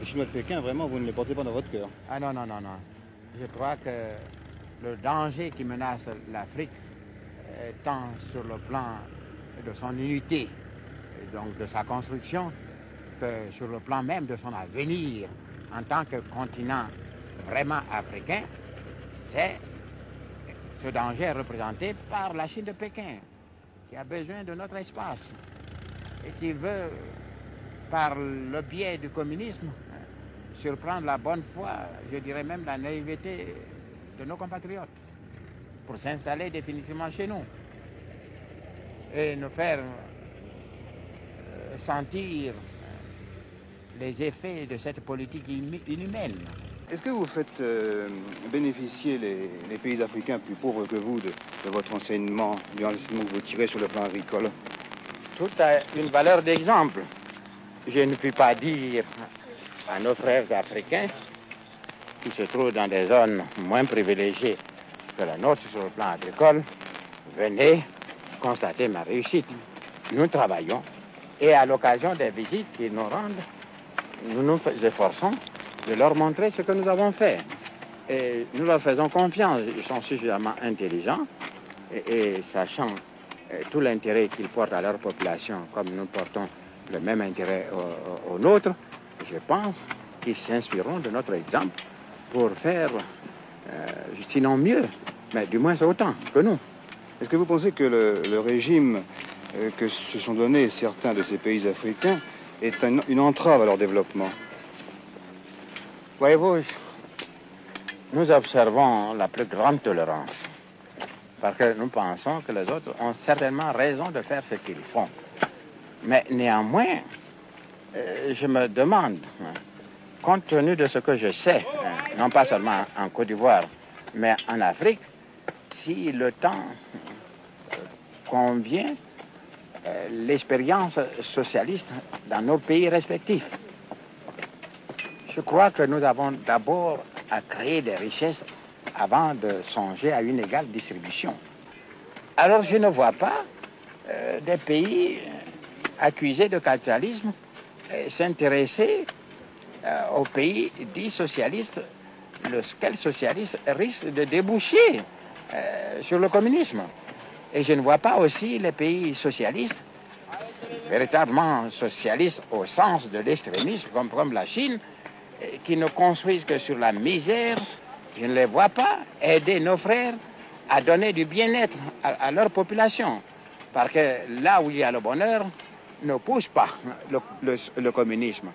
Les Chinois de Pékin, vraiment, vous ne les portez pas dans votre cœur. Ah non, non, non, non. Je crois que le danger qui menace l'Afrique, tant sur le plan de son unité, et donc de sa construction, que sur le plan même de son avenir en tant que continent vraiment africain, c'est ce danger est représenté par la Chine de Pékin, qui a besoin de notre espace et qui veut, par le biais du communisme, surprendre la bonne foi, je dirais même la naïveté de nos compatriotes, pour s'installer définitivement chez nous et nous faire sentir les effets de cette politique inhumaine. Est-ce que vous faites bénéficier les pays africains plus pauvres que vous de votre enseignement, du enseignement que vous tirez sur le plan agricole? Tout a une valeur d'exemple. Je ne puis pas dire à nos frères africains qui se trouvent dans des zones moins privilégiées que la nôtre sur le plan agricole, venez constater ma réussite. Nous travaillons et à l'occasion des visites qu'ils nous rendent, nous nous efforçons de leur montrer ce que nous avons fait. Et nous leur faisons confiance. Ils sont suffisamment intelligents et sachant tout l'intérêt qu'ils portent à leur population, comme nous portons le même intérêt au nôtre, je pense qu'ils s'inspireront de notre exemple pour faire, sinon mieux, mais du moins autant que nous. Est-ce que vous pensez que le régime que se sont donnés certains de ces pays africains est une entrave à leur développement? Voyez-vous, nous observons la plus grande tolérance, parce que nous pensons que les autres ont certainement raison de faire ce qu'ils font. Mais néanmoins, je me demande, compte tenu de ce que je sais, non pas seulement en Côte d'Ivoire, mais en Afrique, si le temps convient, l'expérience socialiste dans nos pays respectifs. Je crois que nous avons d'abord à créer des richesses avant de songer à une égale distribution. Alors je ne vois pas des pays accusés de capitalisme s'intéresser aux pays dits socialistes, lequel socialiste risque de déboucher sur le communisme. Et je ne vois pas aussi les pays socialistes, véritablement socialistes au sens de l'extrémisme, comme la Chine, qui ne construisent que sur la misère. Je ne les vois pas aider nos frères à donner du bien-être à leur population. Parce que là où il y a le bonheur, ne pousse pas le communisme.